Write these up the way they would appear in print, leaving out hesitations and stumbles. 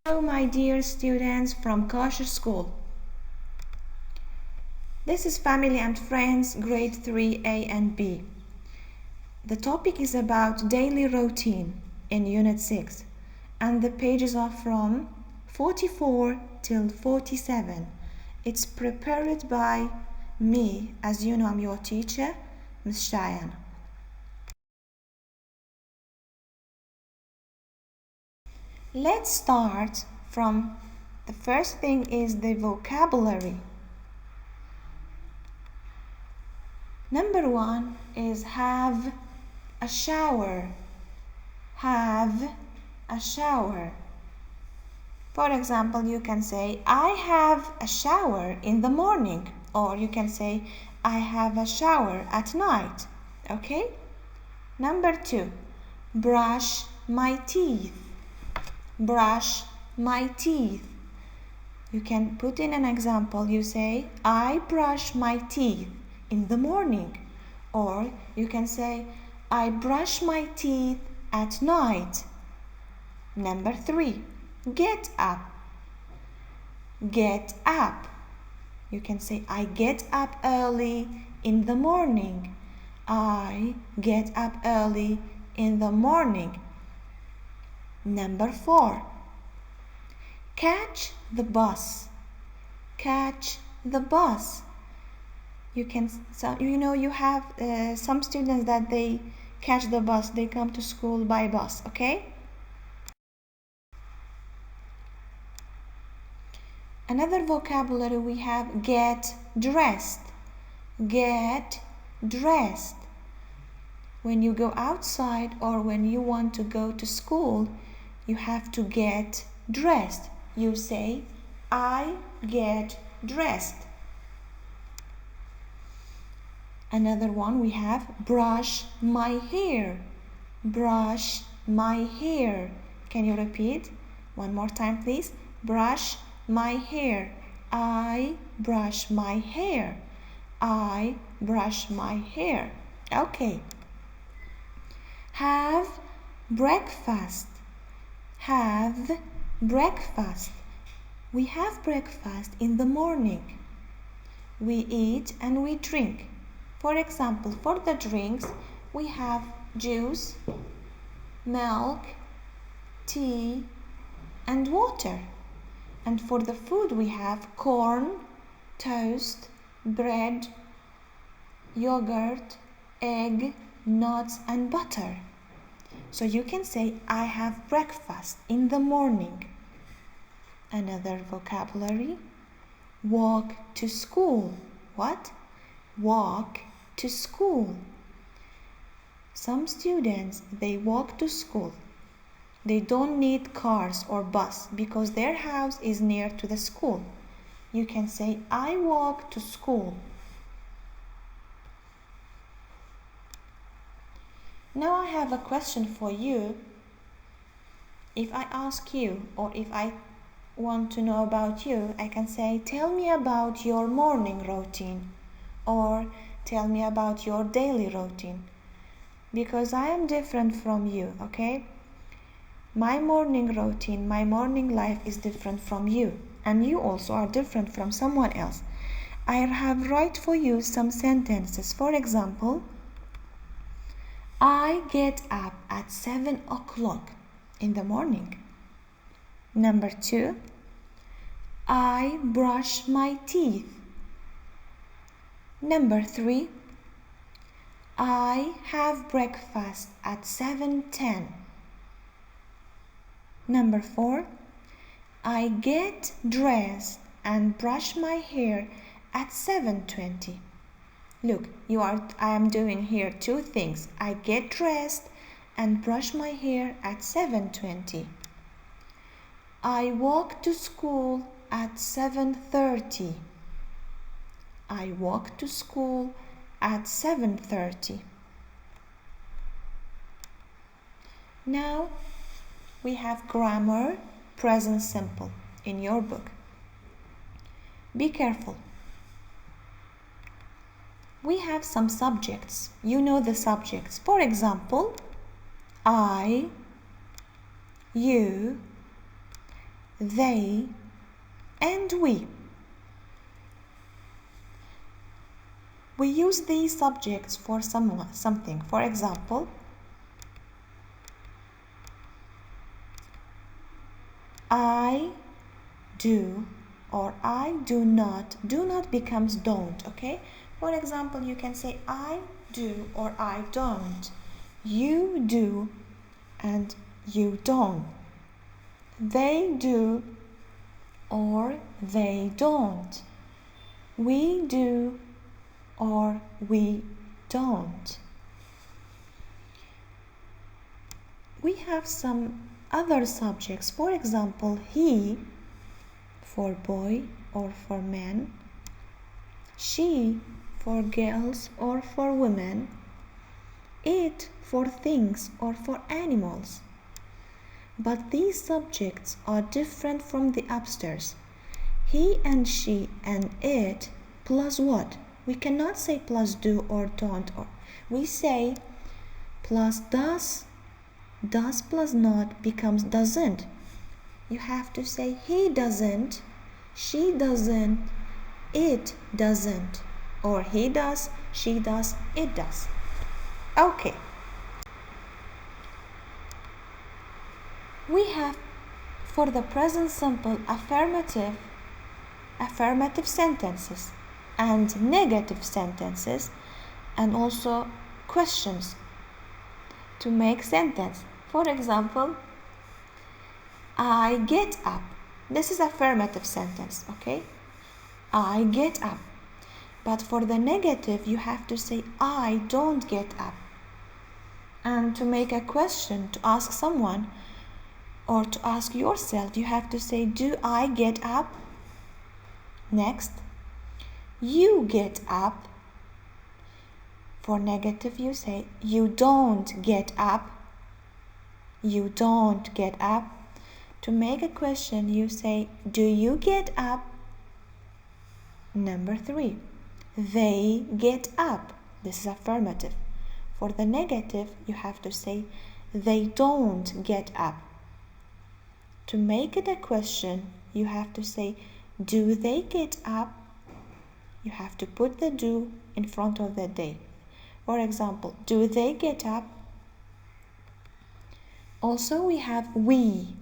Hello, my dear students from Koshish School. This is Family and Friends, Grade 3A and B. The topic is about daily routine in Unit 6, and the pages are from 44 till 47. It's prepared by me, as you know, I'm your teacher, Ms. Shayan. Let's start from the first thing is the vocabulary. Number 1 is have a shower. Have a shower. For example, you can say, I have a shower in the morning. Or you can say, I have a shower at night. Okay? Number 2, brush my teeth. Brush my teeth. You can put in an example. You say, I brush my teeth in the morning. Or you can say, I brush my teeth at night. Number 3, get up. Get up. You can say, I get up early in the morning. I get up early in the morning. Number 4, catch the bus. Catch the bus. You can, so you have some students that they catch the bus. They come to school by bus. Okay. Another vocabulary we have get dressed. Get dressed. When you go outside or when you want to go to school, you have to get dressed. You say, I get dressed. Another one we have brush my hair. Brush my hair. Can you repeat? One more time, please. Brush my hair. I brush my hair. I brush my hair. Okay. Have breakfast. Have breakfast. We have breakfast in the morning. We eat and we drink. For example, for the drinks, we have juice, milk, tea, and water. And for the food, we have corn, toast, bread, yogurt, egg, nuts, and butter. So you can say, I have breakfast in the morning. Another vocabulary, walk to school. What? Walk to school. Some students, they walk to school. They don't need cars or bus because their house is near to the school. You can say, I walk to school. Now I have a question for you. If I ask you or if I want to know about you, I can say, tell me about your morning routine or tell me about your daily routine, because I am different from you, okay? My morning routine, my morning life is different from you, and you also are different from someone else. I have write for you some sentences. For example, I get up at 7 o'clock in the morning. Number 2, I brush my teeth. Number 3, I have breakfast at 7:10. Number 4, I get dressed and brush my hair at 7:20. Look, I am doing here 2 things. I get dressed and brush my hair at 7:20. I walk to school at 7:30. I walk to school at 7:30. Now we have grammar, present simple in your book. Be careful. We have some subjects. You know the subjects. For example, I, you, they, and we. We use these subjects for something. For example, I do or I do not. Do not becomes don't, okay? For example, you can say I do or I don't. You do and you don't. They do or they don't. We do or we don't. We have some other subjects. For example, he for boy or for man, she for girls or for women, it for things or for animals. But these subjects are different from the upstairs. He and she and it plus what? We cannot say plus do or don't, or we say plus does. Does plus not becomes doesn't. You have to say he doesn't, she doesn't, it doesn't, or he does, she does, it does. Okay. We have for the present simple affirmative sentences and negative sentences, and also questions to make sentence. For example, I get up. This is affirmative sentence, okay? I get up. But for the negative, you have to say I don't get up. And to make a question, to ask someone or to ask yourself, you have to say do I get up? Next, you get up. For negative, you say you don't get up. You don't get up. To make a question, you say do you get up? Number 3, they get up. This is affirmative. For the negative, you have to say they don't get up. To make it a question, you have to say do they get up? You have to put the do in front of the they. For example, do they get up? Also, we have we.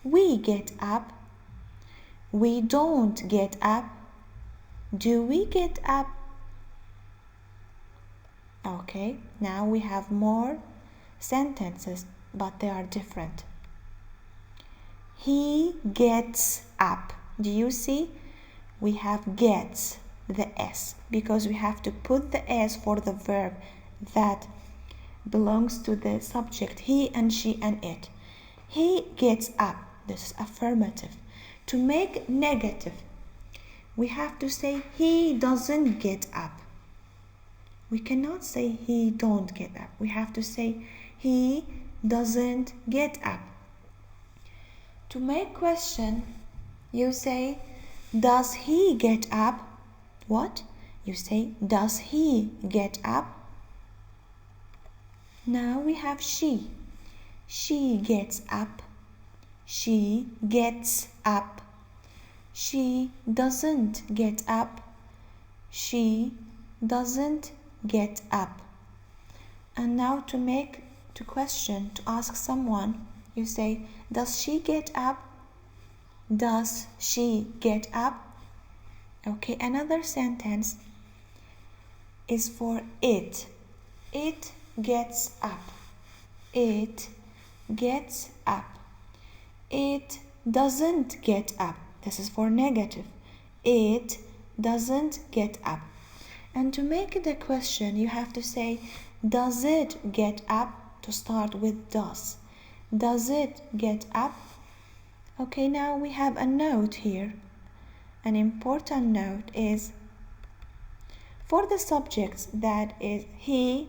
We get up. We don't get up. Do we get up? Okay, now we have more sentences, but they are different. He gets up. Do you see? We have gets, the S, because we have to put the S for the verb that belongs to the subject, he and she and it. He gets up. This is affirmative. To make negative, we have to say he doesn't get up. We cannot say he don't get up. We have to say he doesn't get up. To make question, you say does he get up? What? You say does he get up? Now we have she. She gets up. She gets up. She doesn't get up. She doesn't get up. And now to question, to ask someone, you say does she get up? Does she get up? Okay, another sentence is for it. It gets up. It gets up. It doesn't get up. This is for negative. It doesn't get up. And to make it a question, you have to say does it get up? To start with does. Does it get up? Okay, now we have a note here. An important note is for the subjects that is he,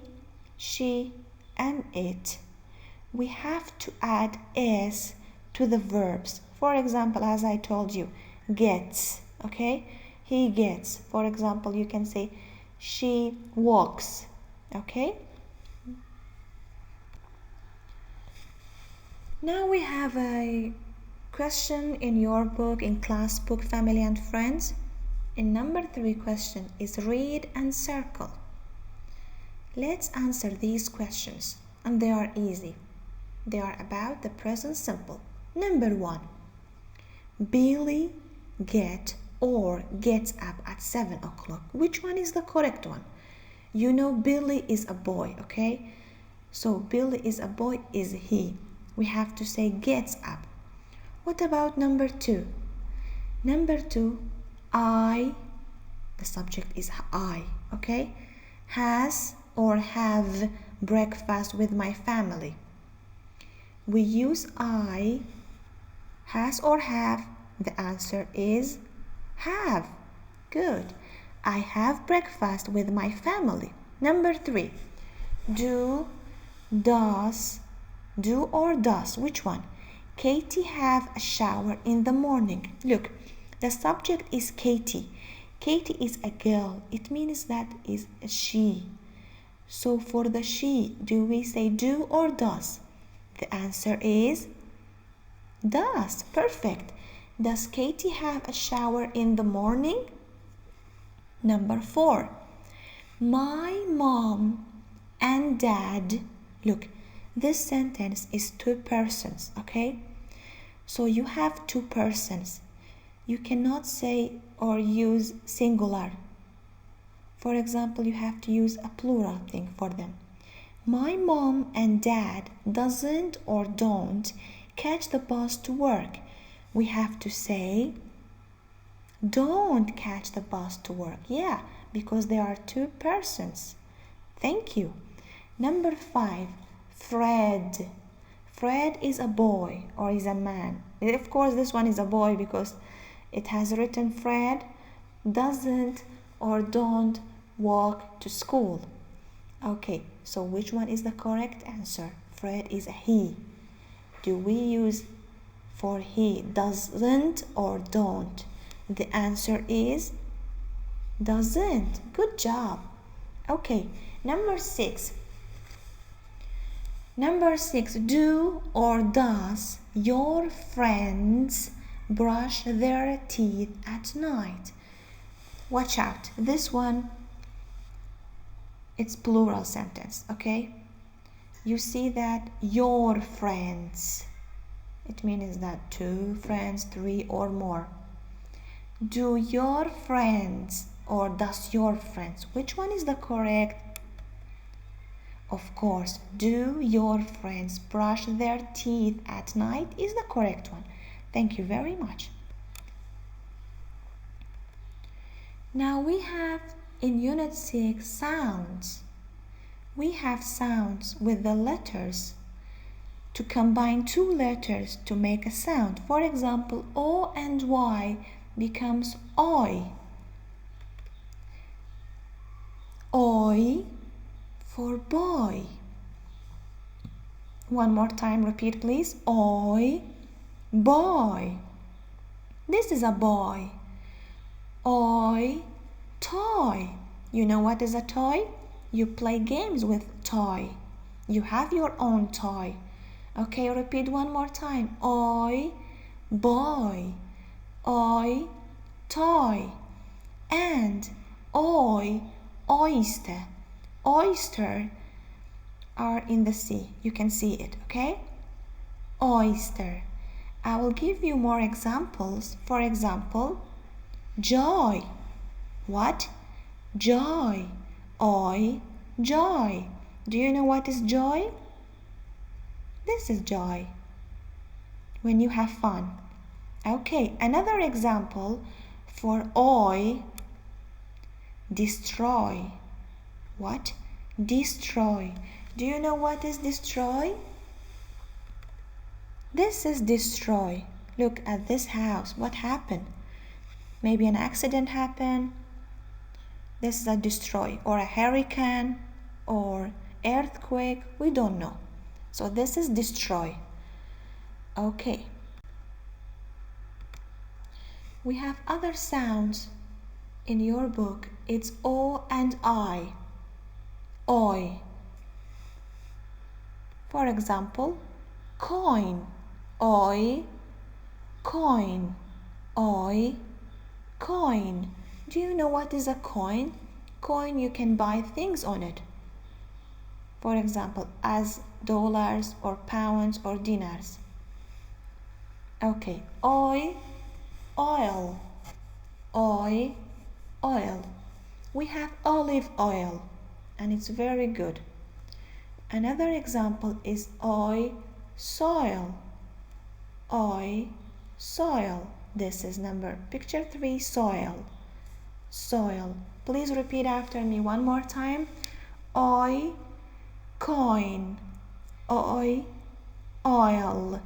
she, and it, we have to add s to the verbs. For example, as I told you, gets, okay? He gets. For example, you can say she walks, okay? Now we have a question in your book, in class book, family and friends. In number 3 question is read and circle. Let's answer these questions, and they are easy. They are about the present simple. Number 1. Billy gets up at 7 o'clock. Which one is the correct one? You know Billy is a boy, okay? So Billy is a boy, is he. We have to say gets up. What about number 2? Number 2, the subject is I, okay? Has or have breakfast with my family. We use I, has or have. The answer is have. Good. I have breakfast with my family. Number 3, do or does. Which one? Katie have a shower in the morning. Look, the subject is Katie. Katie is a girl. It means that is a she. So for the she, do we say do or does? The answer is does. Perfect. Does Katie have a shower in the morning? Number 4. My mom and dad. Look, this sentence is 2 persons, okay? So you have 2 persons. You cannot say or use singular. For example, you have to use a plural thing for them. My mom and dad doesn't or don't catch the bus to work. We have to say don't catch the bus to work. Yeah, because there are 2 persons. Thank you. Number 5, Fred. Fred is a boy or is a man. Of course, this one is a boy because it has written Fred doesn't or don't walk to school. Okay, so which one is the correct answer? Fred is a he. Do we use for he doesn't or don't? The answer is doesn't. Good job. Okay, number 6. Number 6, do or does your friends brush their teeth at night? Watch out. This one, it's plural sentence, okay? You see that your friends. It means that 2 friends, 3 or more. Do your friends or does your friends? Which one is the correct? Of course, do your friends brush their teeth at night is the correct one. Thank you very much. Now we have in Unit 6 sounds. We have sounds with the letters to combine 2 letters to make a sound. For example, O and Y becomes oi. Oi for boy. One more time, repeat please. Oi, boy. This is a boy. Oi, toy. You know what is a toy? You play games with toy. You have your own toy. Okay, repeat one more time. Oi, boy. Oi, toy. And oi, oyster. Oyster are in the sea. You can see it, okay? Oyster. I will give you more examples. For example, joy. What? Joy. Oi, joy. Do you know what is joy? This is joy. When you have fun. Okay, another example for oi, destroy. What? Destroy. Do you know what is destroy? This is destroy. Look at this house. What happened? Maybe an accident happened. This is a destroy, or a hurricane or earthquake. We don't know. So this is destroy. Okay. We have other sounds in your book. It's O and I. Oi. For example, coin. Oi, coin. Oi, coin. Do you know what is a coin? Coin, you can buy things on it. For example, as dollars or pounds or dinars. Okay, oi, oil. Oi, oil. We have olive oil and it's very good. Another example is oi, soil. Oi, soil. This is picture 3, soil. Soil. Please repeat after me one more time. Oi, coin. Oi, oil.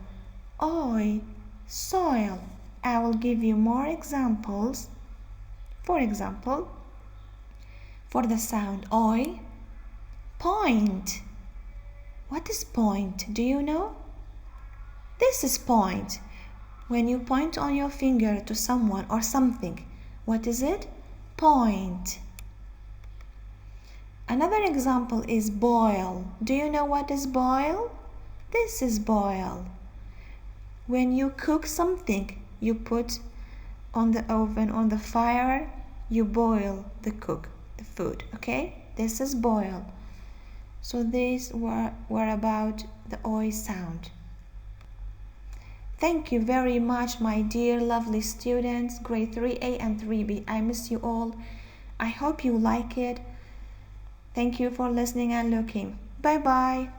Oi, soil. I will give you more examples. For example, for the sound oi, point. What is point? Do you know? This is point. When you point on your finger to someone or something, what is it? Point. Another example is boil. Do you know what is boil? This is boil. When you cook something, you put on the oven, on the fire, you boil the food, okay? This is boil. So these were about the oi sound. Thank you very much, my dear lovely students, grade 3A and 3B. I miss you all. I hope you like it. Thank you for listening and looking. Bye-bye.